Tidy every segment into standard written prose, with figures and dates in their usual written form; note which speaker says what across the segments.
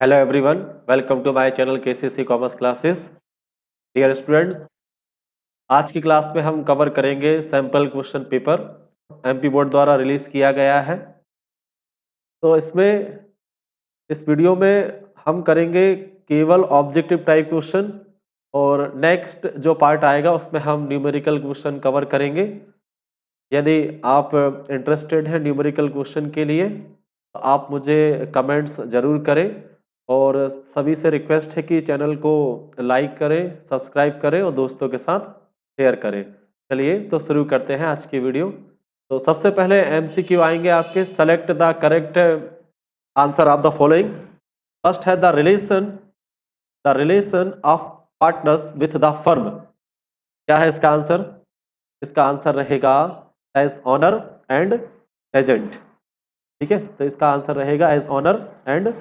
Speaker 1: Hello everyone, welcome to my channel KCC Commerce Classes. Dear students, आज की class में हम कवर करेंगे sample question paper MP board द्वारा रिलीज किया गया है। तो इस वीडियो में हम करेंगे केवल ऑब्जेक्टिव टाइप क्वेश्चन और नेक्स्ट जो पार्ट आएगा उसमें हम न्यूमेरिकल क्वेश्चन कवर करेंगे। यदि आप इंटरेस्टेड हैं न्यूमेरिकल क्वेश्चन के लिए तो आप मुझे कमेंट्स ज़रूर करें और सभी से रिक्वेस्ट है कि चैनल को लाइक करें, सब्सक्राइब करें और दोस्तों के साथ शेयर करें। चलिए तो शुरू करते हैं आज की वीडियो। तो सबसे पहले एमसीक्यू आएंगे आपके। Select the correct answer of the following. First है the relation of partners with the firm. क्या है इसका आंसर? इसका आंसर रहेगा एज ऑनर एंड एजेंट। ठीक है, तो इसका आंसर रहेगा एज ऑनर एंड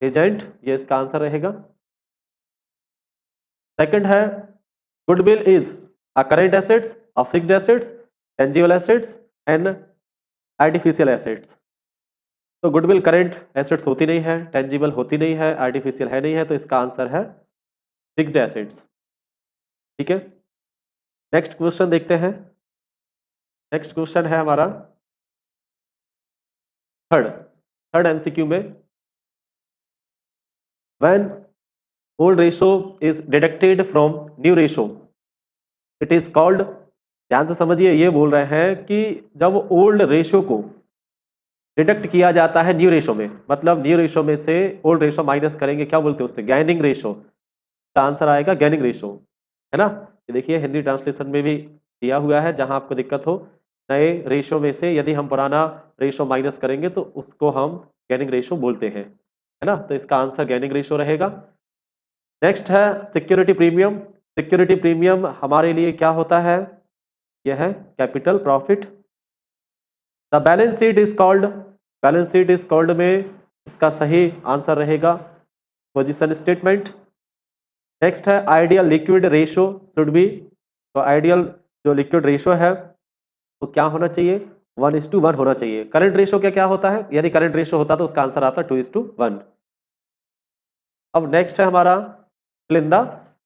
Speaker 1: एजेंट, ये इसका आंसर रहेगा। सेकंड है goodwill is a current assets, a fixed assets, tangible assets and artificial assets. तो गुडविल करेंट एसेट्स होती नहीं है, टेंजिबल होती नहीं है, आर्टिफिशियल है नहीं है, तो इसका आंसर है फिक्स्ड एसेट्स। ठीक है, नेक्स्ट क्वेश्चन देखते हैं। नेक्स्ट क्वेश्चन है हमारा थर्ड एमसीक्यू में। When old ratio is deducted from new ratio it is called. ध्यान से समझिए, ये बोल रहे हैं कि जब ओल्ड रेशो को डिडक्ट किया जाता है न्यू रेशो में, मतलब न्यू रेशो में से ओल्ड रेशो माइनस करेंगे, क्या बोलते हैं उससे? गैनिंग रेशो। का आंसर आएगा गैनिंग रेशो, है ना। ये देखिए हिंदी ट्रांसलेशन में भी दिया हुआ है, जहां आपको दिक्कत हो नए रेशो में से यदि हम पुराना रेशो माइनस करेंगे तो उसको हम गैनिंग रेशो बोलते हैं, है ना। तो इसका आंसर गैनिंग रेशो रहेगा। नेक्स्ट है सिक्योरिटी प्रीमियम। सिक्योरिटी प्रीमियम हमारे लिए क्या होता है? यह है capital profit. The balance sheet is called. Balance sheet is called में इसका सही आंसर रहेगा पोजीशन स्टेटमेंट। नेक्स्ट है ideal liquid ratio should be. तो आइडियल जो लिक्विड रेशो है वो क्या होना चाहिए? 1:1 होना चाहिए। करंट रेशो क्या क्या होता है? यदि करंट रेशो होता तो उसका आंसर आता 2:1। अब नेक्स्ट है हमारा fill in the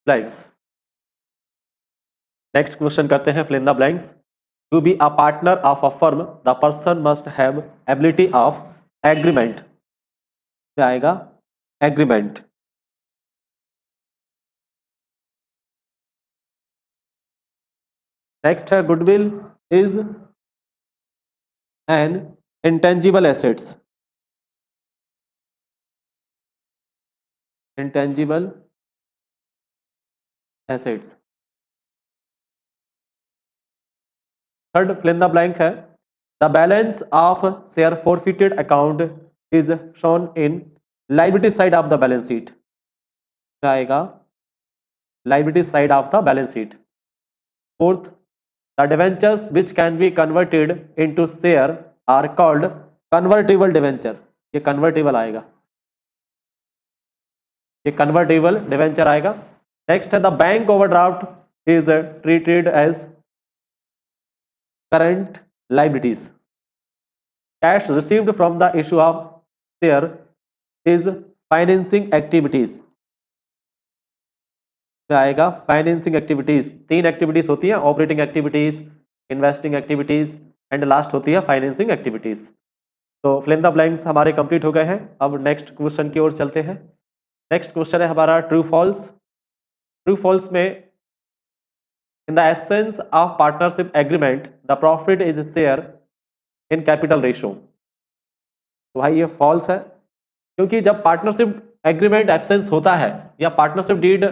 Speaker 1: blanks. Next question करते हैं fill in the blanks. To be a partner of a firm the person must have ability of agreement. क्या आएगा? एग्रीमेंट। नेक्स्ट है goodwill is an intangible assets. Intangible assets. Third fill in the blank है the balance of share forfeited account is shown in liability side of the balance sheet. क्या आएगा? Liability side of the balance sheet. Fourth the debentures which can be converted into share are called convertible debenture. ये convertible आएगा, ये convertible debenture आएगा। Next है the bank overdraft is treated as current liabilities. Cash received from the issue of share is financing activities। क्या आएगा? Financing activities. 3 activities होती है, operating activities, investing activities and last होती है फाइनेंसिंग एक्टिविटीज। तो fill in the blanks हमारे complete हो गए हैं। अब नेक्स्ट क्वेश्चन की ओर चलते हैं। नेक्स्ट क्वेश्चन है हमारा ट्रू फॉल्स। ट्रू फॉल्स में in the essence of partnership agreement the profit is share in capital ratio. तो भाई ये फॉल्स है, क्योंकि जब पार्टनरशिप एग्रीमेंट एब्सेंस होता है या पार्टनरशिप डीड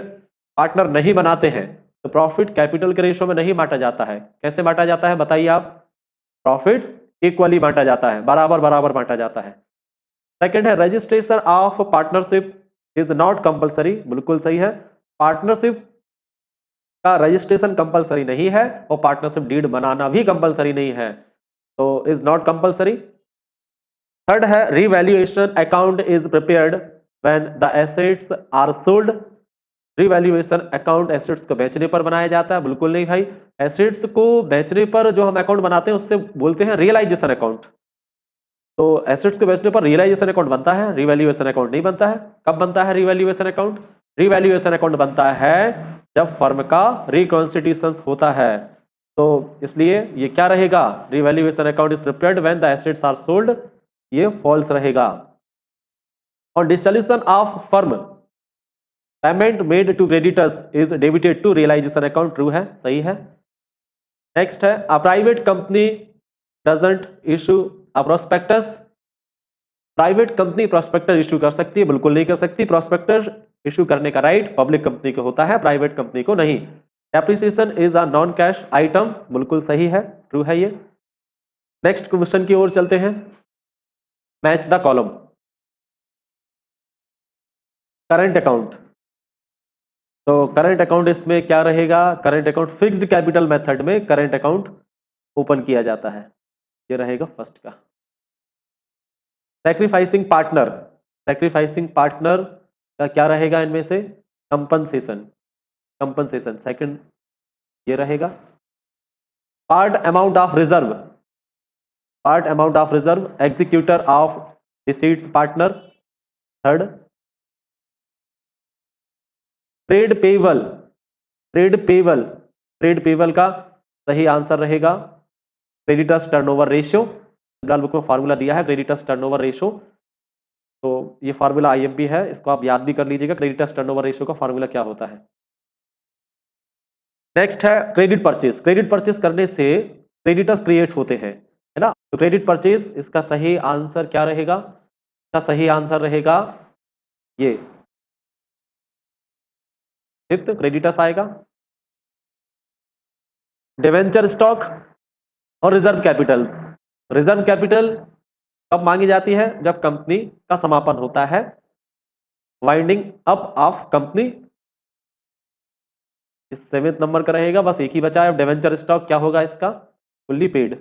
Speaker 1: पार्टनर नहीं बनाते हैं तो प्रॉफिट कैपिटल के रेशो में नहीं बांटा जाता है। कैसे बांटा जाता है बताइए आप? प्रॉफिट इक्वली बांटा जाता है, बराबर बराबर बांटा जाता है। सेकंड है registration of partnership is not compulsory. बिल्कुल सही है, पार्टनरशिप का रजिस्ट्रेशन कंपलसरी नहीं है और पार्टनरशिप डीड बनाना भी कंपलसरी नहीं है, तो इज नॉट कंपलसरी। थर्ड है revaluation account is prepared when the assets are sold. Revaluation account assets को बेचने पर बनाया जाता है। बिल्कुल नहीं भाई, एसेट्स को बेचने पर जो हम अकाउंट बनाते हैं उससे बोलते हैं रियलाइजेशन अकाउंट। तो एसेट्स के बेचने पर रियलाइजेशन अकाउंट बनता है, रिवैल्यूएशन अकाउंट नहीं बनता है। कब बनता है रिवैल्यूएशन अकाउंट? रिवैल्यूएशन अकाउंट बनता है जब फर्म का रिकॉन्स्टिट्यूशन होता है। तो इसलिए ये क्या रहेगा? Revaluation account is prepared when the assets are sold, ये फॉल्स रहेगा। और dissolution of firm, payment made to creditors is debited to realisation account, true है, सही है। नेक्स्ट है a private company doesn't issue a prospectus, private company prospectus issue कर सकती है? बिल्कुल नहीं कर सकती। प्रोस्पेक्टस इशू करने का राइट पब्लिक कंपनी को होता है, प्राइवेट कंपनी को नहीं। Depreciation is a non cash item, बिल्कुल सही है, ट्रू है ये। नेक्स्ट क्वेश्चन की ओर चलते हैं। Match the column. Current account, तो करंट अकाउंट इसमें क्या रहेगा? Current account fixed capital method में करंट अकाउंट ओपन किया जाता है, ये रहेगा फर्स्ट का। सैक्रिफाइसिंग पार्टनर, सैक्रिफाइसिंग पार्टनर का क्या रहेगा इनमें से? कंपनसेशन, कंपनसेशन सेकंड ये रहेगा। Part amount of reserve, part amount of reserve executor of receipts partner, third. Trade payable, trade payable, trade payable का सही आंसर रहेगा क्रेडिटर्स टर्नओवर रेशियो। फिलहाल बुक में फार्मूला दिया है क्रेडिटर्स टर्नओवर रेशियो, तो ये फार्मूला आईएमपी है, इसको आप याद भी कर लीजिएगा क्रेडिटर्स टर्नओवर रेशियो का फार्मूला क्या होता है। नेक्स्ट है क्रेडिट परचेज, क्रेडिट परचेज करने से क्रेडिटर्स क्रिएट होते हैं, है ना। तो क्रेडिट परचेज इसका सही आंसर क्या रहेगा? इसका सही आंसर रहेगा ये फिफ्थ क्रेडिटर्स आएगा। डिवेंचर स्टॉक और रिजर्व कैपिटल, रिजर्व कैपिटल कब मांगी जाती है? जब कंपनी का समापन होता है, वाइंडिंग अप ऑफ कंपनी, इस 7वें नंबर का रहेगा। बस एक ही बचा है। डिवेंचर स्टॉक क्या होगा इसका? Fully paid.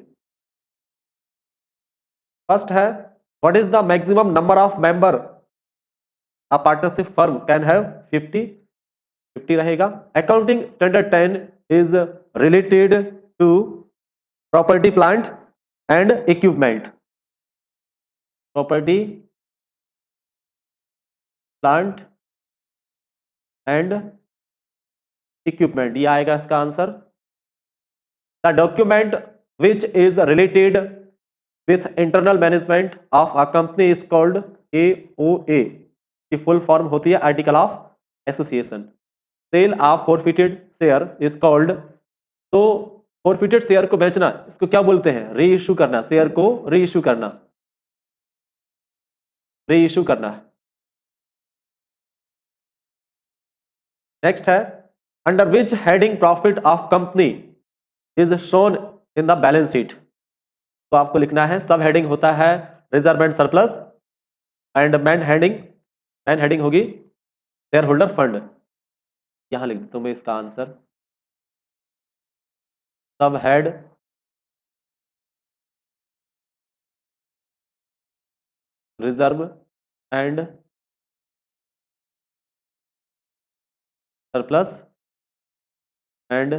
Speaker 1: फर्स्ट है what is the maximum number of member a partnership firm can have? 50, 50 रहेगा। Accounting standard 10 is related to property plant and equipment, property plant and equipment, ये आएगा इसका answer. The document which is related with internal management of a company is called AOA, की full form होती है article of association. Sale of forfeited share is called, तो forfeited share को बेचना इसको क्या बोलते हैं? री इशू करना, शेयर को री इशू करना, री इशू करना। नेक्स्ट है under which heading profit of company is shown in the balance sheet, तो आपको लिखना है सब हेडिंग होता है reserve and surplus, and main heading, main heading होगी शेयर होल्डर फंड। यहां लिख देता हूं मैं इसका answer, sub head reserve and surplus and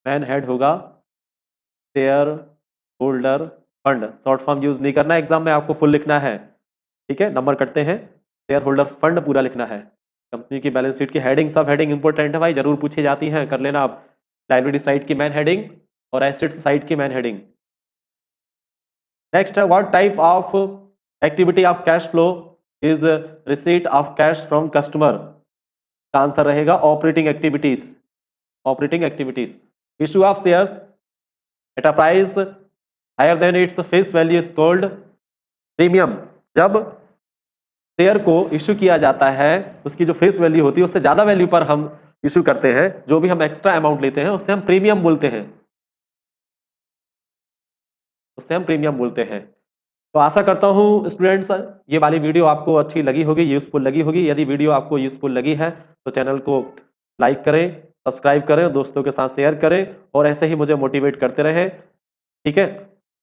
Speaker 1: main head होगा share holder fund. Short form use नहीं करना है एग्जाम में, आपको फुल लिखना है, ठीक है। नंबर कटते हैं, शेयर होल्डर फंड पूरा लिखना है। कंपनी की बैलेंस शीट की हेडिंग, सब हेडिंग इंपॉर्टेंट है भाई, जरूर पूछी जाती हैं, कर लेना आप। लाइबिलिटी साइड की मैन हेडिंग और एसेट्स साइड की मैन हेडिंग। नेक्स्ट है what type of activity of cash flow is receipt of cash from customer, का आंसर रहेगा operating activities, operating activities. Issue of shares at a price higher than its face value is called premium, जब share को issue किया जाता है उसकी जो face value होती है उससे ज्यादा वैल्यू पर हम इशू करते हैं, जो भी हम एक्स्ट्रा अमाउंट लेते हैं उससे हम प्रीमियम बोलते हैं, उससे हम प्रीमियम बोलते हैं। तो आशा करता हूं स्टूडेंट्स ये वाली वीडियो आपको अच्छी लगी होगी, यूजफुल लगी होगी। यदि वीडियो आपको यूजफुल लगी है तो चैनल को लाइक करें, सब्सक्राइब करें, दोस्तों के साथ शेयर करें और ऐसे ही मुझे मोटिवेट करते रहें, ठीक है।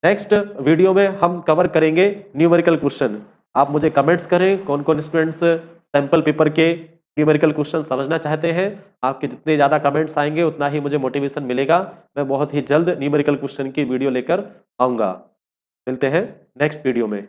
Speaker 1: नेक्स्ट वीडियो में हम कवर करेंगे न्यूमेरिकल क्वेश्चन। आप मुझे कमेंट्स करें कौन कौन स्टूडेंट्स सैंपल पेपर के न्यूमेरिकल क्वेश्चन समझना चाहते हैं, आपके जितने ज़्यादा कमेंट्स आएँगे उतना ही मुझे मोटिवेशन मिलेगा। मैं बहुत ही जल्द न्यूमेरिकल क्वेश्चन की वीडियो लेकर आऊँगा। मिलते हैं नेक्स्ट वीडियो में।